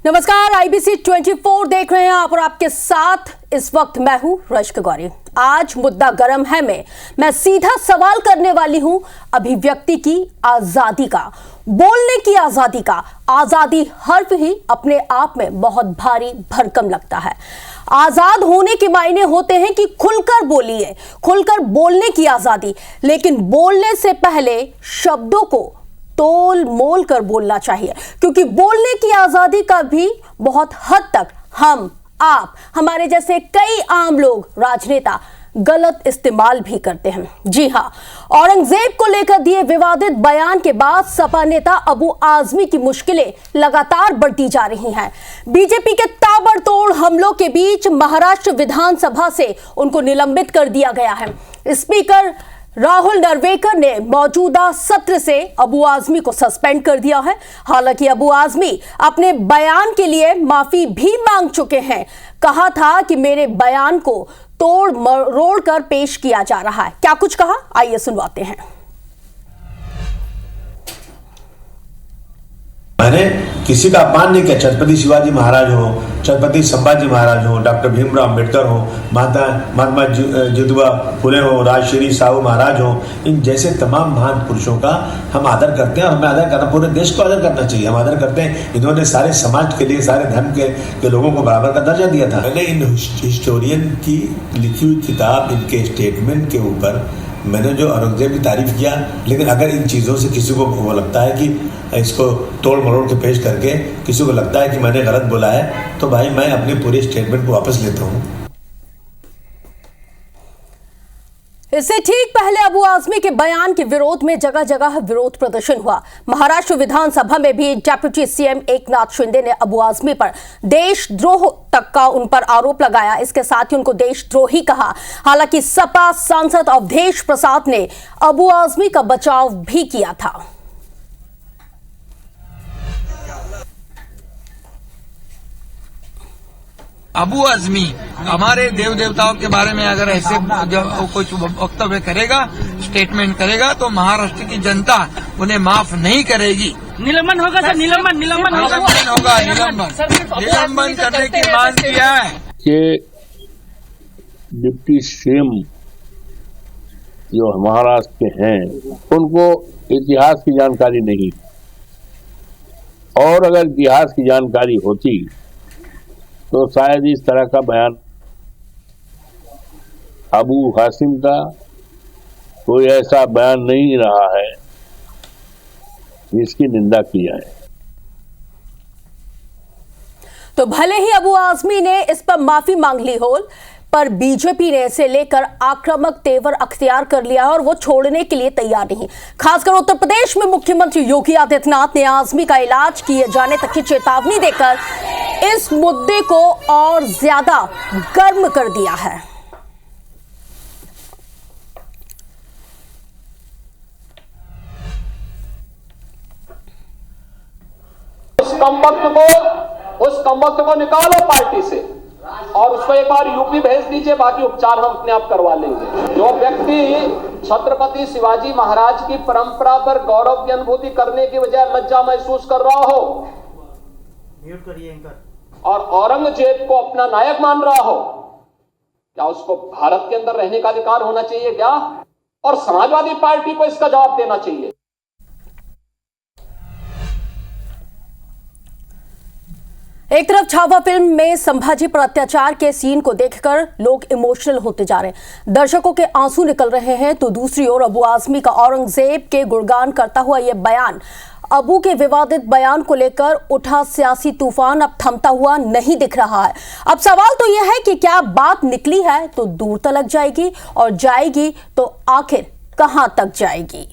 नमस्कार, आईबीसी 24 देख रहे हैं आप और आपके साथ इस वक्त मैं हूं रश्क गौरी। आज मुद्दा गर्म है में मैं सीधा सवाल करने वाली हूं अभिव्यक्ति की आजादी का, बोलने की आजादी का। आजादी हर्फ ही अपने आप में बहुत भारी भरकम लगता है। आजाद होने के मायने होते हैं कि खुलकर बोलिए, खुलकर बोलने की आजादी। लेकिन बोलने से पहले शब्दों को तोल मोल कर बोलना चाहिए, क्योंकि बोलने की आजादी का भी बहुत हद तक हम, आप, हमारे जैसे कई आम लोग, राजनेता गलत इस्तेमाल भी करते हैं। जी हां, औरंगजेब को लेकर दिए विवादित बयान के बाद सपा नेता अबू आजमी की मुश्किलें लगातार बढ़ती जा रही हैं। बीजेपी के ताबड़तोड़ हमलों के बीच महाराष्ट्र विधानसभा से उनको निलंबित कर दिया गया है। स्पीकर राहुल नरवेकर ने मौजूदा सत्र से अबू आजमी को सस्पेंड कर दिया है। हालांकि अबू आजमी अपने बयान के लिए माफी भी मांग चुके हैं। कहा था कि मेरे बयान को तोड़ मरोड़ कर पेश किया जा रहा है। क्या कुछ कहा, आइए सुनवाते हैं। मैंने किसी का अपमान नहीं किया। छत्रपति शिवाजी महाराज हो, छत्रपति संभाजी महाराज हो, डॉक्टर भीमराव अम्बेडकर हो, महात्मा ज्योतिबा फुले हो, राजश्री साहू महाराज हो, इन जैसे तमाम महान पुरुषों का हम आदर करते हैं और हमें आदर करना, पूरे देश को आदर करना चाहिए। हम आदर करते हैं। इन्होंने सारे समाज के लिए, सारे धर्म के लोगों को बराबर का दर्जा दिया था। मैंने इन हिस्टोरियन की लिखी हुई किताब, इनके स्टेटमेंट के ऊपर मैंने जो औरंगजेब की तारीफ किया, लेकिन अगर इन चीज़ों से किसी को वो लगता है कि इसको तोड़ मरोड़ के पेश करके किसी को लगता है कि मैंने गलत बोला है, तो भाई मैं अपने पूरे स्टेटमेंट को वापस लेता हूँ। इससे ठीक पहले अबू आजमी के बयान के विरोध में जगह जगह विरोध प्रदर्शन हुआ। महाराष्ट्र विधानसभा में भी डेप्यूटी सीएम एकनाथ शिंदे ने अबू आजमी पर देशद्रोह तक का उन पर आरोप लगाया। इसके साथ ही उनको देशद्रोही कहा। हालांकि सपा सांसद अवधेश प्रसाद ने अबू आजमी का बचाव भी किया था। अबू आजमी हमारे देव देवताओं के बारे में अगर ऐसे कुछ वक्तव्य करेगा, स्टेटमेंट करेगा, तो महाराष्ट्र की जनता उन्हें माफ नहीं करेगी। निलंबन होगा सर, निलंबन होगा। निलंबन करने की मांग किया है। कि डिप्टी सीएम जो महाराष्ट्र के हैं, उनको इतिहास की जानकारी नहीं, और अगर इतिहास की जानकारी होती तो शायद इस तरह का बयान अबू हासिम का कोई ऐसा बयान नहीं रहा है जिसकी निंदा की जाए। तो भले ही अबू आजमी ने इस पर माफी मांग ली हो, पर बीजेपी ने इसे लेकर आक्रामक तेवर अख्तियार कर लिया और वो छोड़ने के लिए तैयार नहीं। खासकर उत्तर प्रदेश में मुख्यमंत्री योगी आदित्यनाथ ने आजमी का इलाज किए जाने तक की चेतावनी देकर इस मुद्दे को और ज्यादा गर्म कर दिया है। उस कमबख्त को निकालो पार्टी से और उसको एक बार यूपी भेज दीजिए, बाकी उपचार हम अपने आप करवा लेंगे। जो व्यक्ति छत्रपति शिवाजी महाराज की परंपरा पर गौरव की अनुभूति करने की बजाय लज्जा महसूस कर रहा हो, म्यूट करिए एंकर, और औरंगजेब को अपना नायक मान रहा हो, क्या उसको भारत के अंदर रहने का अधिकार होना चाहिए क्या? और समाजवादी पार्टी को इसका जवाब देना चाहिए। एक तरफ छावा फिल्म में संभाजी पर अत्याचार के सीन को देखकर लोग इमोशनल होते जा रहे हैं, दर्शकों के आंसू निकल रहे हैं, तो दूसरी ओर अबू आजमी का औरंगजेब के गुणगान करता हुआ यह बयान, अबू के विवादित बयान को लेकर उठा सियासी तूफान अब थमता हुआ नहीं दिख रहा है। अब सवाल तो यह है कि क्या बात निकली है तो दूर तक जाएगी, और जाएगी तो आखिर कहां तक जाएगी।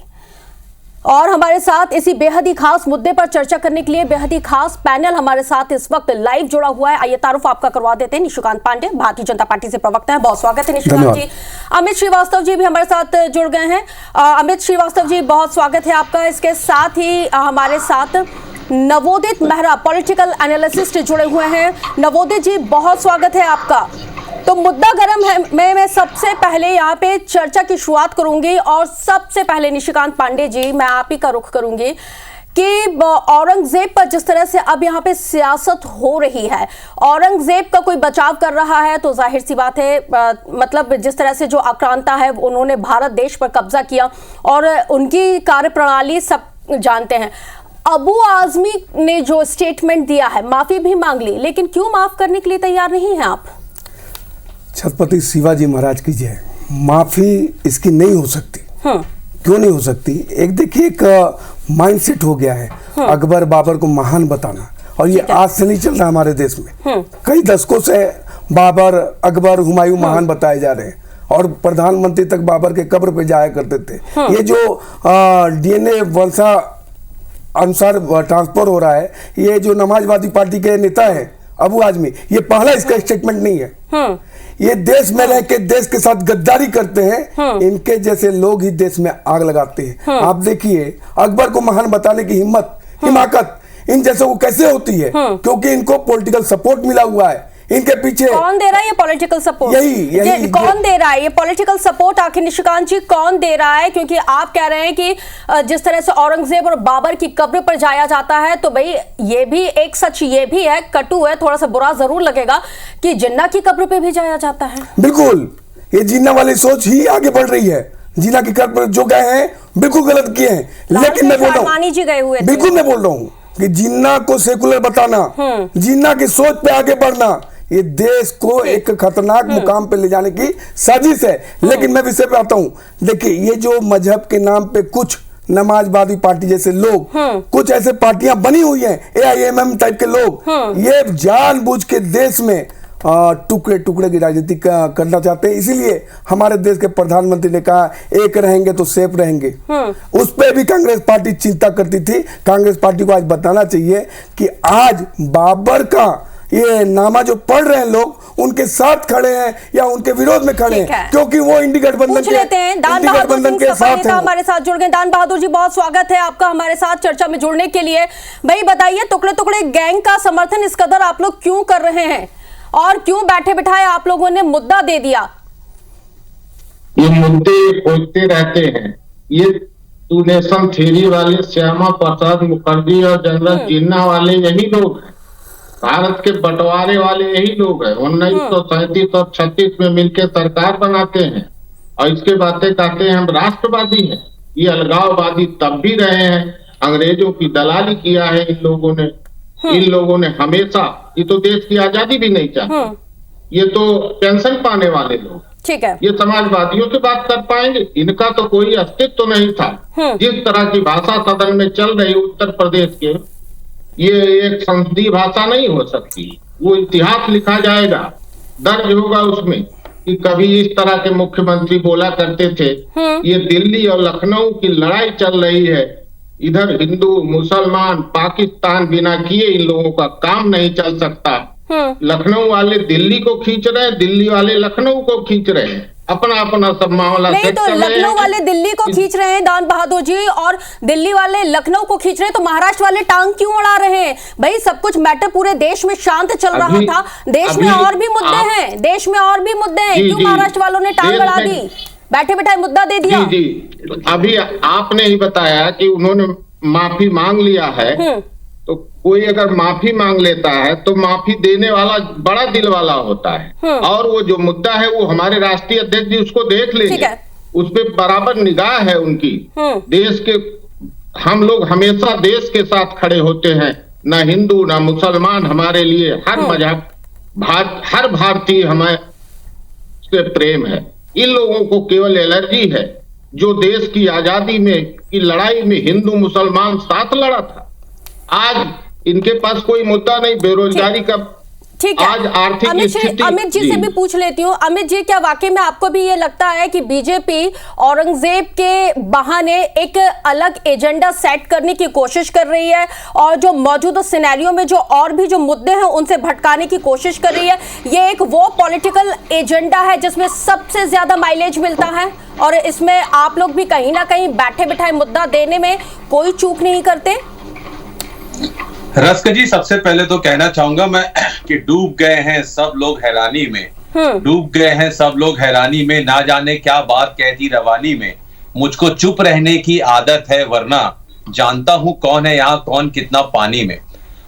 और हमारे साथ इसी बेहद ही खास मुद्दे पर चर्चा करने के लिए बेहद ही खास पैनल हमारे साथ इस वक्त लाइव जुड़ा हुआ है। आइए तारुफ आपका करवा देते हैं। निशिकांत पांडे भारतीय जनता पार्टी से प्रवक्ता हैं, बहुत स्वागत है निशिकांत जी। अमित श्रीवास्तव जी भी हमारे साथ जुड़ गए हैं। अमित श्रीवास्तव जी, बहुत स्वागत है आपका। इसके साथ ही हमारे साथ नवोदित मेहरा पॉलिटिकल एनालिसिस्ट जुड़े हुए हैं। नवोदित जी, बहुत स्वागत है आपका। तो मुद्दा गर्म है, मैं सबसे पहले यहाँ पे चर्चा की शुरुआत करूंगी और सबसे पहले निशिकांत पांडे जी, मैं आप ही का रुख करूंगी कि औरंगजेब पर जिस तरह से अब यहाँ पे सियासत हो रही है, औरंगजेब का कोई बचाव कर रहा है तो जाहिर सी बात है, मतलब जिस तरह से जो आक्रांता है उन्होंने भारत देश पर कब्जा किया और उनकी कार्यप्रणाली सब जानते हैं। अबू आजमी ने जो स्टेटमेंट दिया है, माफी भी मांग ली, लेकिन क्यों माफ करने के लिए तैयार नहीं है आप? छत्रपति शिवाजी महाराज की जय। माफी इसकी नहीं हो सकती। क्यों नहीं हो सकती? एक देखिए, एक माइंडसेट हो गया है अकबर बाबर को महान बताना, और ये आज से नहीं चल रहा हमारे देश में। कई दशकों से बाबर, अकबर, हुमायूं महान बताए जा रहे हैं, और प्रधानमंत्री तक बाबर के कब्र पे जाया करते थे। ये जो डीएनए वंशा अनुसार ट्रांसफर हो रहा है, ये जो नमाजवादी पार्टी के नेता है अबू आजमी, ये पहला इसका स्टेटमेंट नहीं है। ये देश में रह के देश के साथ गद्दारी करते हैं। इनके जैसे लोग ही देश में आग लगाते हैं। आप देखिए, अकबर को महान बताने की हिमाकत इन जैसे को कैसे होती है? क्योंकि इनको पॉलिटिकल सपोर्ट मिला हुआ है। इनके पीछे कौन दे रहा है ये पॉलिटिकल सपोर्ट? यही कौन दे रहा है ये पॉलिटिकल सपोर्ट? आखिर निशिकांत जी, कौन दे रहा है? क्योंकि आप कह रहे हैं कि जिस तरह से औरंगजेब और बाबर की कब्र पर जाया जाता है, तो भाई ये भी एक सच ये भी है, कटु है, थोड़ा सा बुरा जरूर लगेगा कि जिन्ना की कब्र पे भी जाया जाता है। बिल्कुल, ये जिन्ना वाली सोच ही आगे बढ़ रही है। जिन्ना की कब्र पर जो गए हैं बिल्कुल गलत किए हैं, लेकिन मैं बोल रहा हूँ, बिल्कुल मैं बोल रहा हूँ कि जिन्ना को सेकुलर बताना, जिन्ना की सोच पे आगे बढ़ना, ये देश को एक खतरनाक मुकाम पे ले जाने की साजिश है। लेकिन मैं विषय पे आता हूँ। देखिए, ये जो मजहब के नाम पे कुछ नमाजवादी पार्टी जैसे लोग, कुछ ऐसे पार्टियां बनी हुई हैं, AIMM टाइप के लोग, ये जानबूझ के देश में टुकड़े टुकड़े की राजनीति करना चाहते हैं। इसीलिए हमारे देश के प्रधानमंत्री ने कहा, एक रहेंगे तो सेफ रहेंगे। उस पर भी कांग्रेस पार्टी चिंता करती थी। कांग्रेस पार्टी को आज बताना चाहिए कि आज बाबर का ये नामा जो पढ़ रहे हैं लोग, उनके साथ खड़े हैं या उनके विरोध में खड़े हैं, क्योंकि वो इंडी गठबंधन के साथ हैं। हमारे साथ जुड़ गए दान बहादुर जी, बहुत स्वागत है आपका हमारे साथ चर्चा में जुड़ने के लिए। भाई बताइए, टुकड़े टुकड़े गैंग का समर्थन इस कदर आप लोग क्यों कर रहे हैं, और क्यों बैठे बिठाए आप लोगों ने मुद्दा दे दिया? ये मुद्दे खोजते रहते हैं। ये टू नेशन थ्योरी वाले श्यामा प्रसाद मुखर्जी और जनरल जिन्ना वाले यही लोग हैं। भारत के बंटवारे वाले यही लोग हैं। 1937 और 36 में मिलकर सरकार बनाते हैं और इसके बातें कहते हैं हम राष्ट्रवादी हैं। ये अलगाववादी तब भी रहे हैं। अंग्रेजों की दलाली किया है इन लोगों ने। इन लोगों ने हमेशा, ये तो देश की आजादी भी नहीं चाहते। ये तो पेंशन पाने वाले लोग, ठीक है, ये समाजवादियों से बात कर पाएंगे? इनका तो कोई अस्तित्व तो नहीं था। जिस तरह की भाषा सदन में चल रही उत्तर प्रदेश के, ये एक संसदीय भाषा नहीं हो सकती। वो इतिहास लिखा जाएगा, दर्ज होगा उसमें कि कभी इस तरह के मुख्यमंत्री बोला करते थे। ये दिल्ली और लखनऊ की लड़ाई चल रही है, इधर हिंदू मुसलमान पाकिस्तान बिना किए इन लोगों का काम नहीं चल सकता। लखनऊ वाले दिल्ली को खींच रहे हैं, दिल्ली वाले लखनऊ को खींच रहे हैं। अपना अपना सब मामला नहीं, तो लखनऊ वाले दिल्ली को खींच रहे हैं दान बहादुर जी, और दिल्ली वाले लखनऊ को खींच रहे हैं, तो महाराष्ट्र वाले टांग क्यों अड़ा रहे हैं? भाई सब कुछ मैटर पूरे देश में शांत चल रहा था। देश में और भी मुद्दे हैं, देश में और भी मुद्दे हैं, क्यों महाराष्ट्र वालों ने टांग अड़ा दी, बैठे बैठे मुद्दा दे दिया? जी, अभी आपने ही बताया कि उन्होंने माफी मांग लिया है। तो कोई अगर माफी मांग लेता है तो माफी देने वाला बड़ा दिल वाला होता है, और वो जो मुद्दा है वो हमारे राष्ट्रीय अध्यक्ष जी उसको देख लेंगे। उस पे बराबर निगाह है उनकी। देश के हम लोग हमेशा देश के साथ खड़े होते हैं, ना हिंदू ना मुसलमान, हमारे लिए हर मजहब, हर भारतीय हमें से प्रेम है। इन लोगों को केवल एलर्जी है जो देश की आजादी में की लड़ाई में हिंदू मुसलमान साथ लड़ा था। आज इनके पास कोई मुद्दा नहीं, बेरोजगारी का, ठीक है। आज आर्थिक स्थिति। अमित जी से भी पूछ लेती हूँ। अमित जी, क्या वाकई में आपको भी ये लगता है कि बीजेपी औरंगजेब के बहाने एक अलग एजेंडा सेट करने की कोशिश कर रही है, और जो मौजूदा सिनेरियो में जो और भी जो मुद्दे हैं उनसे भटकाने की कोशिश कर रही है? ये एक वो पॉलिटिकल एजेंडा है जिसमें सबसे ज्यादा माइलेज मिलता है, और इसमें आप लोग भी कहीं ना कहीं बैठे बिठाए मुद्दा देने में कोई चूक नहीं करते? रस्क जी, सबसे पहले तो कहना चाहूंगा मैं कि डूब गए हैं सब लोग हैरानी में, डूब गए हैं सब लोग हैरानी में, ना जाने क्या बात कहती रवानी में, मुझको चुप रहने की आदत है वरना जानता हूं कौन है यहाँ, कौन कितना पानी में।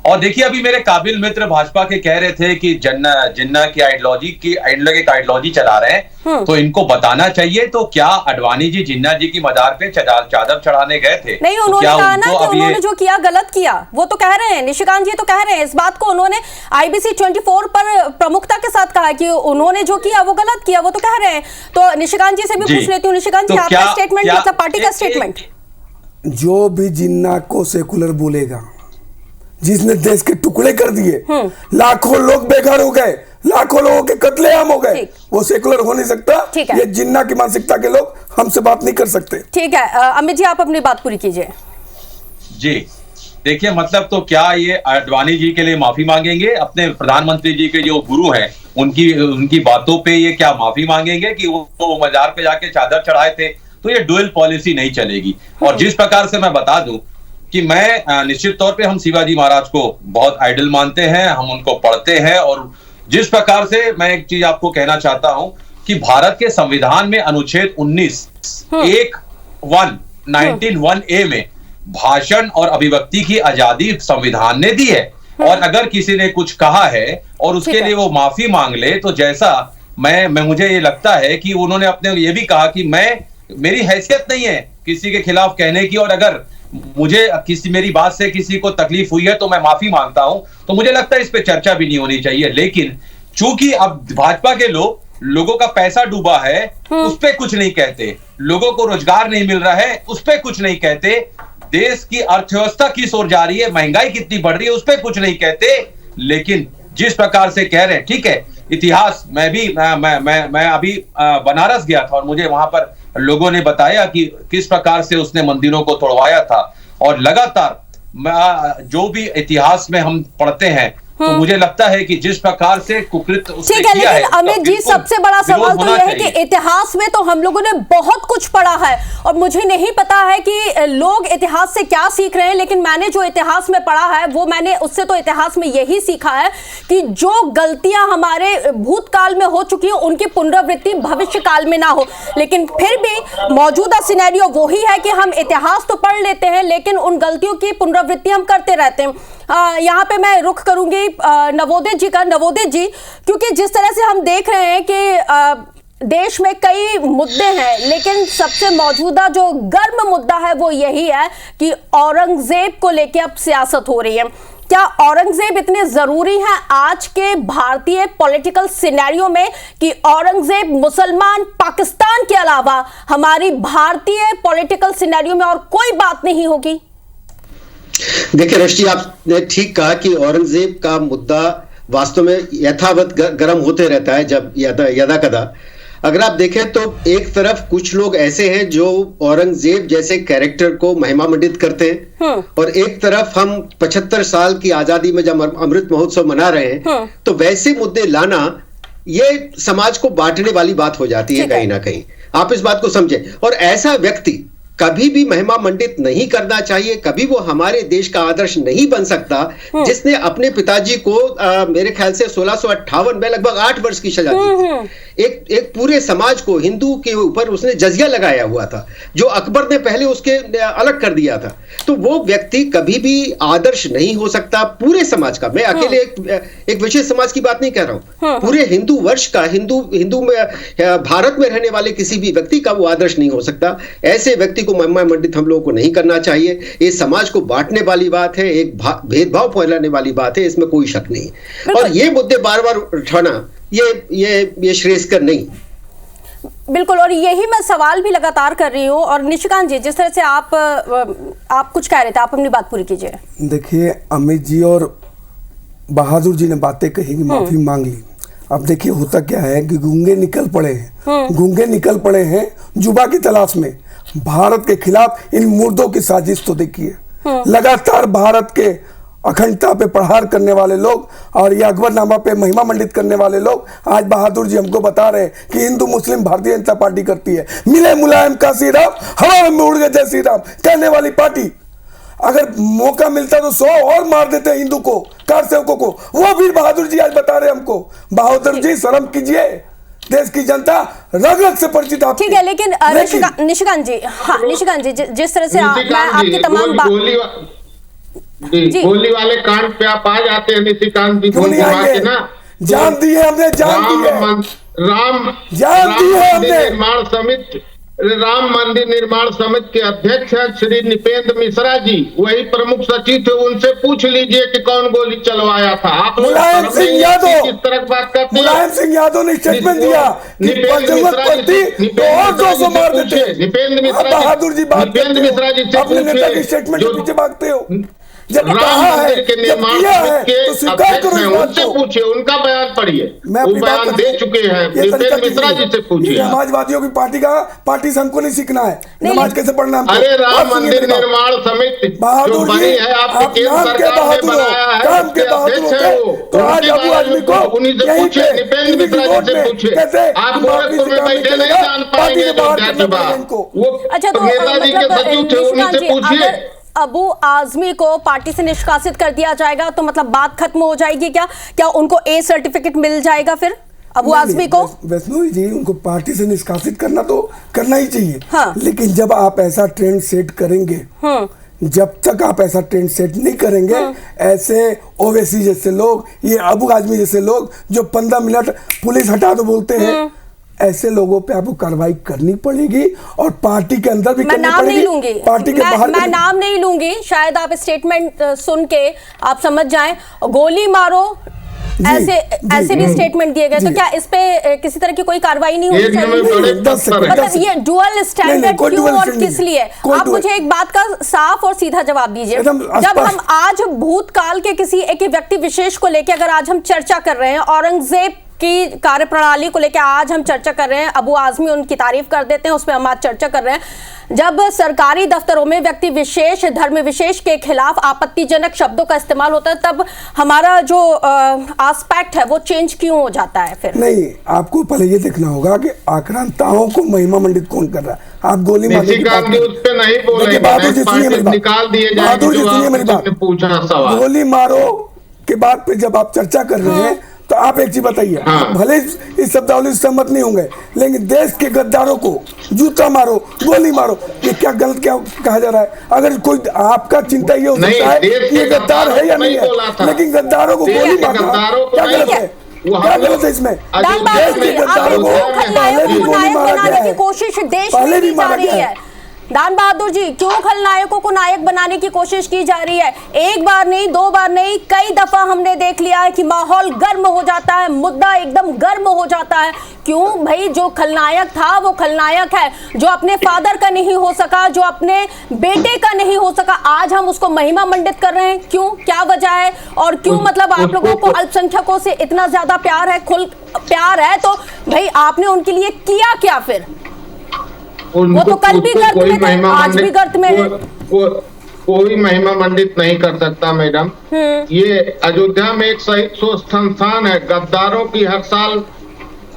और देखिए, अभी मेरे काबिल मित्र भाजपा के कह रहे थे कि जिन्ना की आइडियोलॉजी चला रहे हैं, तो इनको बताना चाहिए। तो क्या अडवाणी जी जिन्ना जी की मजार पे चादर चढ़ाने गए थे? नहीं, उन्होंने कहा ना कि उन्होंने जो किया गलत किया, वो तो कह रहे हैं, निशिकांत जी तो कह रहे हैं इस बात को। उन्होंने IBC 24 पर प्रमुखता के साथ कहा कि उन्होंने जो किया वो गलत किया, वो तो कह रहे हैं। तो निशिकांत जी से भी पूछ लेती हूँ, निशिकांत जी, आपका स्टेटमेंट, मतलब पार्टी का स्टेटमेंट। जो भी जिन्ना को सेकुलर बोलेगा, जिसने देश के टुकड़े कर दिए, लाखों लोग बेघर हो गए, लाखों लोगों के कत्लेआम हो गए, वो सेकुलर हो नहीं सकता। ये जिन्ना की मानसिकता के लोग हमसे बात नहीं कर सकते। ठीक है, अमित जी आप अपनी बात पूरी कीजिए। जी देखिए, मतलब तो क्या ये अडवाणी जी के लिए माफी मांगेंगे? अपने प्रधानमंत्री जी के जो गुरु हैं उनकी बातों पे ये क्या माफी मांगेंगे कि वो मजार पे जाके चादर चढ़ाए थे? तो ये डुअल पॉलिसी नहीं चलेगी। और जिस प्रकार से मैं बता दूं कि मैं निश्चित तौर पे हम शिवाजी महाराज को बहुत आइडल मानते हैं, हम उनको पढ़ते हैं। और जिस प्रकार से मैं एक चीज आपको कहना चाहता हूं कि भारत के संविधान में अनुच्छेद 19(1) में भाषण और अभिव्यक्ति की आजादी संविधान ने दी है। और अगर किसी ने कुछ कहा है और उसके लिए वो माफी मांग ले, तो जैसा मुझे ये लगता है कि उन्होंने अपने ये भी कहा कि मेरी हैसियत नहीं है किसी के खिलाफ कहने की, और अगर मुझे मेरी बात से किसी को तकलीफ हुई है तो मैं माफी मांगता हूं। तो मुझे लगता है इस पे चर्चा भी नहीं होनी चाहिए। लेकिन चूंकि अब भाजपा के लोगों का पैसा डूबा है, उस पे कुछ नहीं कहते, लोगों को रोजगार नहीं मिल रहा है, उस पे कुछ नहीं कहते, देश की अर्थव्यवस्था किस ओर जा रही है, महंगाई कितनी बढ़ रही है, उस पे कुछ नहीं कहते। लेकिन जिस प्रकार से कह रहे हैं, ठीक है, इतिहास, मैं अभी बनारस गया था और मुझे वहां पर लोगों ने बताया कि किस प्रकार से उसने मंदिरों को तोड़वाया था। और लगातार जो भी इतिहास में हम पढ़ते हैं, तो मुझे लगता है कि जिस प्रकार से कुकृत्य उसने ठीक है, किया लेकिन अमित जी सबसे बड़ा सवाल तो यह है कि इतिहास में तो हम लोगों ने बहुत कुछ पढ़ा है, और मुझे नहीं पता है कि लोग इतिहास से क्या सीख रहे हैं, लेकिन मैंने जो इतिहास में पढ़ा है वो मैंने उससे तो इतिहास में यही सीखा है कि जो गलतियां हमारे भूतकाल में हो चुकी हैं उनकी पुनरावृत्ति भविष्य काल में ना हो। लेकिन फिर भी मौजूदा सिनेरियो वही है कि हम इतिहास तो पढ़ लेते हैं, लेकिन उन गलतियों की पुनरावृत्ति हम करते रहते हैं। यहाँ पे मैं रुख करूंगी नवोदित जी का। नवोदित जी, क्योंकि जिस तरह से हम देख रहे हैं कि देश में कई मुद्दे हैं, लेकिन सबसे मौजूदा जो गर्म मुद्दा है वो यही है कि औरंगजेब को लेकर अब सियासत हो रही है। क्या औरंगजेब इतने जरूरी हैं आज के भारतीय पॉलिटिकल सिनेरियो में कि औरंगजेब मुसलमान पाकिस्तान के अलावा हमारी भारतीय पॉलिटिकल सिनेरियो में और कोई बात नहीं होगी? देखिए रश्मि, आपने ठीक कहा कि औरंगजेब का मुद्दा वास्तव में यथावत गर्म होते रहता है जब यदा कदा। अगर आप देखें तो एक तरफ कुछ लोग ऐसे हैं जो औरंगजेब जैसे कैरेक्टर को महिमा मंडित करते हैं, और एक तरफ हम 75 साल की आजादी में जब अमृत महोत्सव मना रहे हैं, तो वैसे मुद्दे लाना ये समाज को बांटने वाली बात हो जाती है कहीं ना कहीं। आप इस बात को समझें। और ऐसा व्यक्ति कभी भी महिमा मंडित नहीं करना चाहिए, कभी वो हमारे देश का आदर्श नहीं बन सकता, जिसने अपने पिताजी को मेरे ख्याल से 1658 में लगभग 8 वर्ष की सजा दी थी। एक पूरे समाज को, हिंदू के ऊपर उसने जजिया लगाया हुआ था, जो अकबर ने पहले उसके अलग कर दिया था। तो वो व्यक्ति कभी भी आदर्श नहीं हो सकता पूरे समाज का। मैं अकेले एक विशेष समाज की बात नहीं कह रहा हूं, पूरे हिंदू वर्ष का, हिंदू में भारत में रहने वाले किसी भी व्यक्ति का वो आदर्श नहीं हो सकता। ऐसे व्यक्ति को महिमा मंडित हम लोगों को नहीं करना चाहिए। ये समाज को बांटने वाली बात है, एक भेदभाव फैलाने वाली बात है, इसमें कोई शक नहीं। और ये मुद्दे बार बार उठाना ये श्रेयस्कर नहीं। बिल्कुल, और यही मैं सवाल भी लगातार कर रही हूँ। और निशिकांत जी, जिस तरह से आप कुछ कह रहे थे, आप अपनी बात पूरी कीजिए। देखिए, अमित जी और बहादुर जी ने बातें कही, माफी मांग ली। अब देखिए होता क्या है कि गूंगे निकल पड़े हैं जुबा की तलाश में। भारत के खिलाफ इन मुर्दों की साजिश तो देखिए, लगातार भारत के अखंडता पे प्रहार करने वाले लोग और ये अकबरनामा पे महिमा मंडित करने वाले लोग आज बहादुर जी हमको बता रहे हैं कि हिंदू मुस्लिम भारतीय जनता पार्टी करती है। मिले मुलायम का श्री राम, हवा में उड़ गए जय श्री राम कहने वाली पार्टी। अगर मौका मिलता तो 100 और मार देते हिंदू को, कार सेवकों को। वो वीर बहादुर जी आज बता रहे हमको। बहादुर जी शर्म कीजिए, देश की जनता रग रग से परिचित आपकी। ठीक है, लेकिन निशिकांत जी, हाँ निशिकांत जी, जिस तरह से मैं आपकी तमाम गोली वाले कांड पे आप आ जाते हैं निशिकांत जी, क्यों नहीं आएंगे? ना जान दी है हमने, जान दी है, जान दी है हमने। निर्माण समिति, राम मंदिर निर्माण समिति के अध्यक्ष हैं श्री नृपेंद्र मिश्रा जी, वही प्रमुख सचिव थे, उनसे पूछ लीजिए कि कौन गोली चलवाया था। आप मुलायम सिंह यादव, किस तरह बात करते हैं? मुलायम सिंह यादव ने स्टेटमेंट दिया कि जरूरत पड़ती तो और 200 मार देते। नृपेंद्र मिश्रा बहादुर जी बात नृपेंद्र मिश्रा जी से अपने नेता की स्टेटमेंट के पीछे भागते हो। जब कहा है, के निर्माण तो स्वीकार करो इस बात उनसे को। पूछिए, उनका बयान पढ़िए, मैं वो बयान दे चुके हैं, नृपेंद्र मिश्रा जी से पूछिए। समाजवादियों की पार्टी से हमको नहीं सीखना है नमाज कैसे पढ़ना है। अरे राम मंदिर निर्माण समिति जो बनी है आपके केंद्र सरकार ने बनाया है, उसके अध्यक्ष है वो, तो आज अबू आजमी को उन्हीं से पूछिए, नृपेंद्र मिश्रा जी से पूछिए। आप गोरखपुर में बैठे नहीं जान पाएंगे अयोध्या की बात, वो नेताजी के सचिव थे, उन्हीं से पूछिए। अबू आजमी को पार्टी से निष्कासित कर दिया जाएगा तो मतलब बात खत्म हो जाएगी क्या? क्या उनको ए सर्टिफिकेट मिल जाएगा फिर अबू आजमी को? वैष्णवी जी, उनको पार्टी से निष्कासित करना तो करना ही चाहिए, हाँ। लेकिन जब आप ऐसा ट्रेंड सेट करेंगे, जब तक आप ऐसा ट्रेंड सेट नहीं करेंगे, ऐसे ओवैसी जैसे लोग, ये अबू आजमी जैसे लोग जो 15 मिनट पुलिस हटा दो बोलते हैं, ऐसे लोगों पे आपको कार्रवाई करनी पड़ेगी और पार्टी के अंदर भी करनी पड़ेगी, पार्टी के बाहर। मैं नाम नहीं लूंगी, शायद आप स्टेटमेंट सुन के आप समझ जाएं। गोली मारो ऐसे भी स्टेटमेंट दिए गए, तो क्या इस पे किसी तरह की कोई कार्रवाई नहीं होनी चाहिए? मतलब ये डुअल स्टैंडर्ड क्यों और किस लिए? आप मुझे एक बात का साफ और सीधा जवाब दीजिए। जब हम आज भूतकाल के किसी एक व्यक्ति विशेष को लेकर अगर आज हम चर्चा कर रहे हैं, औरंगजेब की कार्यप्रणाली को लेकर आज हम चर्चा कर रहे हैं, अबू आजमी उनकी तारीफ कर देते हैं, उस पर हम आज चर्चा कर रहे हैं। जब सरकारी दफ्तरों में व्यक्ति विशेष, धर्म विशेष के खिलाफ आपत्तिजनक शब्दों का इस्तेमाल होता है, तब हमारा जो एस्पेक्ट है वो चेंज क्यों हो जाता है फिर? नहीं, आपको पहले ये देखना होगा कि आक्रांताओं को महिमा मंडित कौन कर रहा है। आप गोली मारने की बात नहीं, बहादुर जी सुनिए मेरी बात, बहादुर जी सुनिए मेरी बात। गोली मारो के बाद पे जब आप चर्चा कर रहे हैं तो आप एक चीज बताइए, भले इस शब्दावली से सहमत नहीं होंगे, लेकिन देश के गद्दारों को जूता मारो, गोली मारो, ये क्या गलत क्या कहा जा रहा है? अगर कोई आपका चिंता ये हो सकता है कि ये गद्दार है या नहीं है, लेकिन गद्दारों को गोली मारना क्या गलत है? क्या गलत है इसमें? देश के गद्दारों को पहले भी गोली मारा गया है, पहले भी मारा गया है। दान बहादुर जी, क्यों खलनायकों को नायक बनाने की कोशिश की जा रही है? एक बार नहीं, दो बार नहीं, कई दफा हमने देख लिया है कि माहौल गर्म हो जाता है, मुद्दा एकदम गर्म हो जाता है। क्यों भाई? जो खलनायक था वो खलनायक है, जो अपने फादर का नहीं हो सका, जो अपने बेटे का नहीं हो सका, आज हम उसको महिमा मंडित कर रहे हैं। क्यों? क्या वजह है? और क्यों मतलब आप लोगों को अल्पसंख्यकों से इतना ज्यादा प्यार है, खुल प्यार है, तो भाई आपने उनके लिए किया क्या फिर? वो तो कल भी गर्त में थे, आज भी गर्त में है। कोई महिमा मंडित नहीं कर सकता मैडम। ये अयोध्या में एक शहीद संस्थान है, गद्दारों की हर साल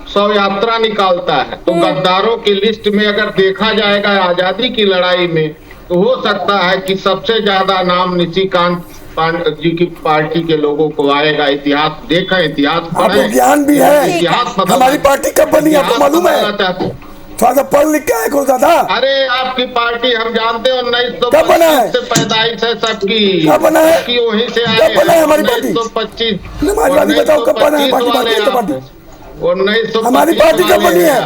100 यात्रा निकालता है, तो गद्दारों की लिस्ट में अगर देखा जाएगा आजादी की लड़ाई में, तो हो सकता है कि सबसे ज्यादा नाम निशिकांत जी की पार्टी के लोगों को आएगा। इतिहास देखें, इतिहास पढ़ें, ज्ञान भी है। इतिहास हमारी पार्टी कब बनी आपको मालूम है? थोड़ा पढ़ लिख के आए करो दादा। अरे आपकी पार्टी हम जानते हैं 1925 से पैदाइश है सबकी, कब बना है? वहीं से आए कब बना है हमारी पार्टी? 1925 बताओ कब बना है पार्टी? हमारी पार्टी कब बनी है?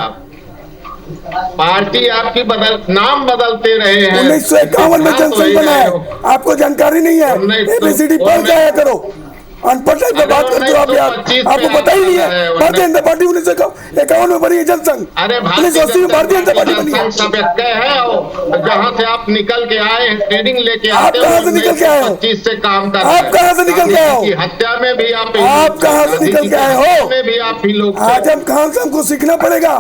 पार्टी आपकी नाम बदलते रहे हैं। 1951 में जनसंघ बना है, आपको जानकारी नहीं है? एबीसीडी पढ़ जाया करो, अनपढ़ पे बात करते हो आप यार, आपको पता ही नहीं है। भारतीय जनता पार्टी 1951 में बनी है जनसंघ, 1980 में भारतीय जनता पार्टी बनी है। जहाँ से आप निकल के आए हैं, ट्रेनिंग लेके आप कहाँ से निकल के आए हो? 25 से काम कर, आप कहाँ से निकल के आए हो? हत्या में भी आप कहाँ से निकल के आए हो? में भी आप ही लोग, आज हम खान से हमको सीखना पड़ेगा।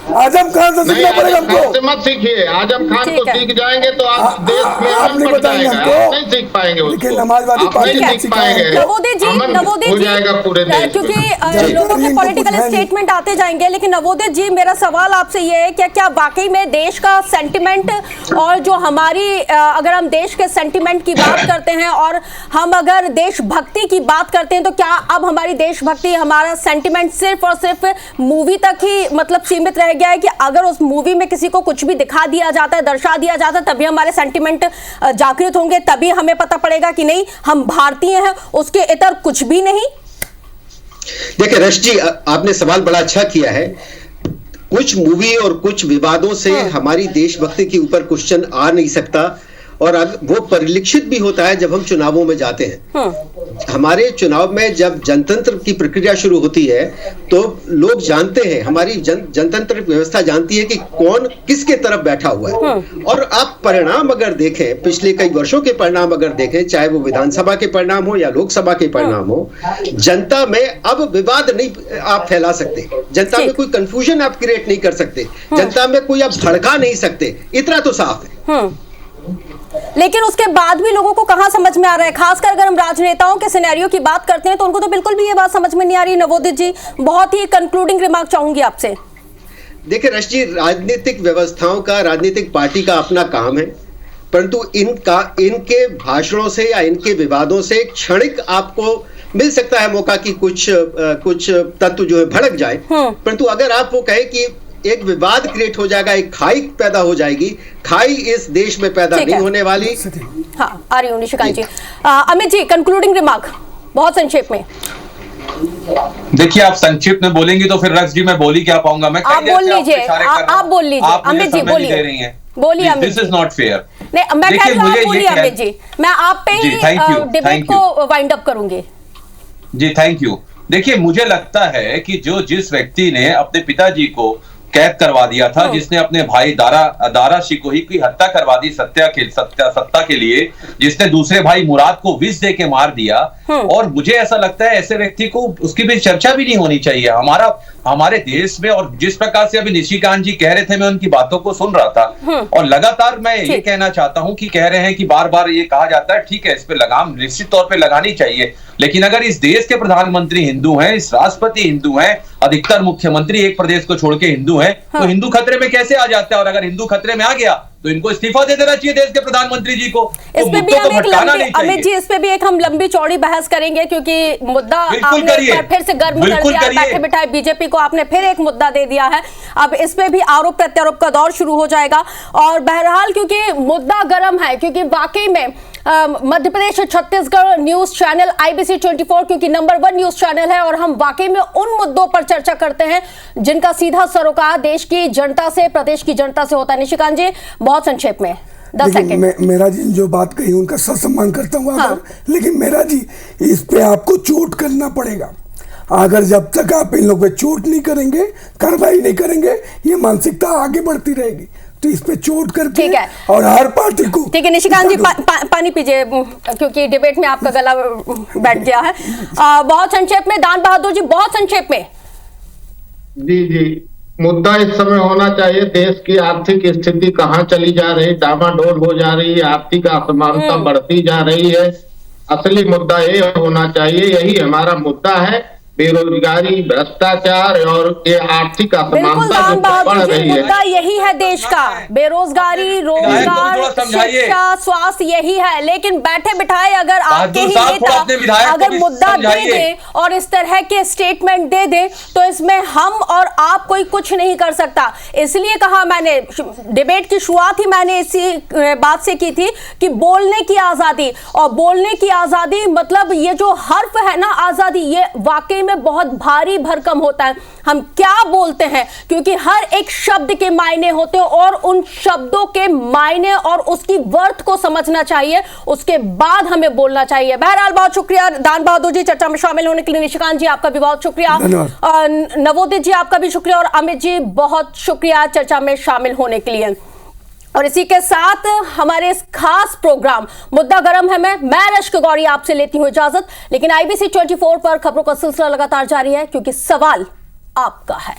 आजम खान से सीखना पड़ेगा हमको। मत सीखिए, आजम खान को सीख जाएंगे तो आप देश में आप नहीं बताएंगे हमको, नहीं सीख पाएंगे उसको, समाजवादी पार्टी नहीं सीख पाएंगे, नवोदय जी हो जाएगा पूरे देश, क्योंकि लोगों के पॉलिटिकल स्टेटमेंट आते जाएंगे, लेकिन नवोदय जी मेरा सवाल आपसे ये है क्या वाकई में देश का सेंटिमेंट और जो हमारी अगर हम देश के सेंटिमेंट की बात करते हैं और हम अगर देशभक्ति की बात करते हैं, तो क्या अब हमारी देशभक्ति, हमारा सेंटिमेंट सिर्फ और सिर्फ मूवी तक ही मतलब सीमित रह गया है कि अगर उस मूवी में किसी को कुछ भी दिखा दिया जाता है, दर्शा दिया जाता है, तभी हमारे सेंटिमेंट जागृत होंगे, तभी हमें पता पड़ेगा कि नहीं हम भारतीय हैं, उसके इतर कुछ भी नहीं? देखिए रश जी, आपने सवाल बड़ा अच्छा किया है। कुछ मूवी और कुछ विवादों से हमारी देशभक्ति के ऊपर क्वेश्चन आ नहीं सकता, और वो परिलक्षित भी होता है जब हम चुनावों में जाते हैं। हमारे चुनाव में जब जनतंत्र की प्रक्रिया शुरू होती है तो लोग जानते हैं, हमारी जनतंत्र व्यवस्था जानती है कि कौन किसके तरफ बैठा हुआ है। और आप परिणाम अगर देखें, पिछले कई वर्षों के परिणाम अगर देखें, चाहे वो विधानसभा के परिणाम हो या लोकसभा के परिणाम हो, जनता में अब विवाद नहीं आप फैला सकते, जनता में कोई कंफ्यूजन आप क्रिएट नहीं कर सकते, जनता में कोई आप भड़का नहीं सकते, इतना तो साफ है। लेकिन उसके बाद भी लोगों को कहां समझ में आ रहा है, खासकर अगर हम राजनेताओं के सिनेरियो की बात करते हैं तो उनको तो बिल्कुल भी ये बात समझ में नहीं आ रही। नवोदित जी, बहुत ही कंक्लूडिंग रिमार्क चाहूंगी आपसे। देखिए रश जी, राजनीतिक व्यवस्थाओं का, राजनीतिक पार्टी का अपना काम है, परंतु इनके भाषणों से या इनके विवादों से क्षणिक आपको मिल सकता है मौका कि कुछ तत्व जो है भड़क जाए, परंतु अगर आप वो कहे कि एक विवाद क्रिएट हो जाएगा, एक खाई पैदा हो जाएगी, खाई इस देश में पैदा नहीं होने वाली। हाँ, आ रही हूँ निशिकांत जी। अमित जी, कंक्लूडिंग रिमार्क बहुत संक्षेप में। देखिए, आप संक्षिप्त में बोलेंगी तो फिर रक्स जी मैं बोल ही क्या पाऊंगा। मैं आप बोल लीजिए, आप बोल लीजिए। अमित जी बोलिए, बोलिए Amit ji. This is not fair. नहीं, मैं कह रहा हूं, बोलिए अमित जी, मैं आप पे ही डिबेट को वाइंड अप करूंगी। जी थैंक यू। देखिए, मुझे लगता है कि जिस व्यक्ति ने अपने पिताजी को कैद करवा दिया था, जिसने अपने भाई दारा शिकोही की हत्या करवा दी सत्ता के लिए, जिसने दूसरे भाई मुराद को विष दे के मार दिया, और मुझे ऐसा लगता है ऐसे व्यक्ति को उसकी भी चर्चा भी नहीं होनी चाहिए हमारे देश में। और जिस प्रकार से अभी निशिकांत जी कह रहे थे, मैं उनकी बातों को सुन रहा था, और लगातार मैं ये कहना चाहता हूं कि कह रहे हैं कि बार बार ये कहा जाता है, ठीक है, इस पे लगाम निश्चित तौर पे लगानी चाहिए, लेकिन अगर इस देश के प्रधानमंत्री हिंदू हैं, इस राष्ट्रपति हिंदू हैं, अधिकतर मुख्यमंत्री एक प्रदेश को छोड़ के हिंदू हैं, तो हिंदू खतरे में कैसे आ जाता है? और अगर हिंदू खतरे में आ गया तो इनको इस्तीफा दे देना चाहिए देश के प्रधानमंत्री जी को। इस पे भी हम एक लंबी, अमित जी, इस पे भी एक हम लंबी चौड़ी बहस करेंगे, क्योंकि मुद्दा आपने एक बार फिर से गर्म कर दिया, बैठे बिठाए बीजेपी को आपने फिर एक मुद्दा दे दिया है। अब इस पे भी आरोप प्रत्यारोप का दौर शुरू हो जाएगा। और बहरहाल क्योंकि मुद्दा गर्म है, क्योंकि वाकई में Madhya Pradesh Chhattisgarh news channel IBC 24 क्योंकि नंबर 1 न्यूज चैनल है, और हम वाकई में उन मुद्दों पर चर्चा करते हैं जिनका सीधा सरोकार देश की जनता से, प्रदेश की जनता से होता है। निशिकांत जी, बहुत संक्षेप में 10 सेकंड। मेरा जी जो बात कही उनका सम्मान करता हूँ, लेकिन मेरा जी इस पे आपको चोट करना पड़ेगा। अगर जब तक आप इन लोगों पे चोट नहीं करेंगे, कार्रवाई नहीं करेंगे, ये मानसिकता आगे बढ़ती रहेगी। तो इस पे चोट करके और हर पार्टी को। ठीक है निशिकांत जी, पानी पीजिए, क्योंकि डिबेट में आपका गला बैठ गया है। बहुत संक्षेप में दान बहादुर जी, बहुत संक्षेप में। जी, मुद्दा इस समय होना चाहिए देश की आर्थिक स्थिति कहाँ चली जा रही, डामाडोल हो जा रही है, आर्थिक असमानता बढ़ती जा रही है। असली मुद्दा ये होना चाहिए, यही हमारा मुद्दा है, बेरोजगारी, भ्रष्टाचार और ये आर्थिक असमानता जो बढ़ रही है। मुद्दा यही है देश का, बेरोजगारी, रोजगार, शिक्षा, स्वास्थ्य, यही है। लेकिन बैठे बिठाए अगर आपके ही नेता अगर मुद्दा दे दे और इस तरह के स्टेटमेंट दे दे, तो इसमें हम और आप कोई कुछ नहीं कर सकता। इसलिए कहा मैंने, डिबेट की शुरुआत ही मैंने इसी बात से की थी कि बोलने की आजादी, और बोलने की आजादी मतलब ये जो हर्फ है ना, आजादी, ये वाकई में बहुत भारी भरकम होता है। हम क्या बोलते हैं, क्योंकि हर एक शब्द के मायने होते हैं, और उन शब्दों के मायने और उसकी वर्थ को समझना चाहिए, उसके बाद हमें बोलना चाहिए। बहरहाल बहुत शुक्रिया दान बहादुर जी चर्चा में शामिल होने के लिए। निशिकांत जी आपका भी बहुत शुक्रिया, नवोदित जी आपका भी शुक्रिया, और अमित जी बहुत शुक्रिया चर्चा में शामिल होने के लिए। और इसी के साथ हमारे इस खास प्रोग्राम मुद्दा गरम है मैं रश्क गौरी आपसे लेती हूं इजाजत, लेकिन IBC 24 पर खबरों का सिलसिला लगातार जारी है, क्योंकि सवाल आपका है।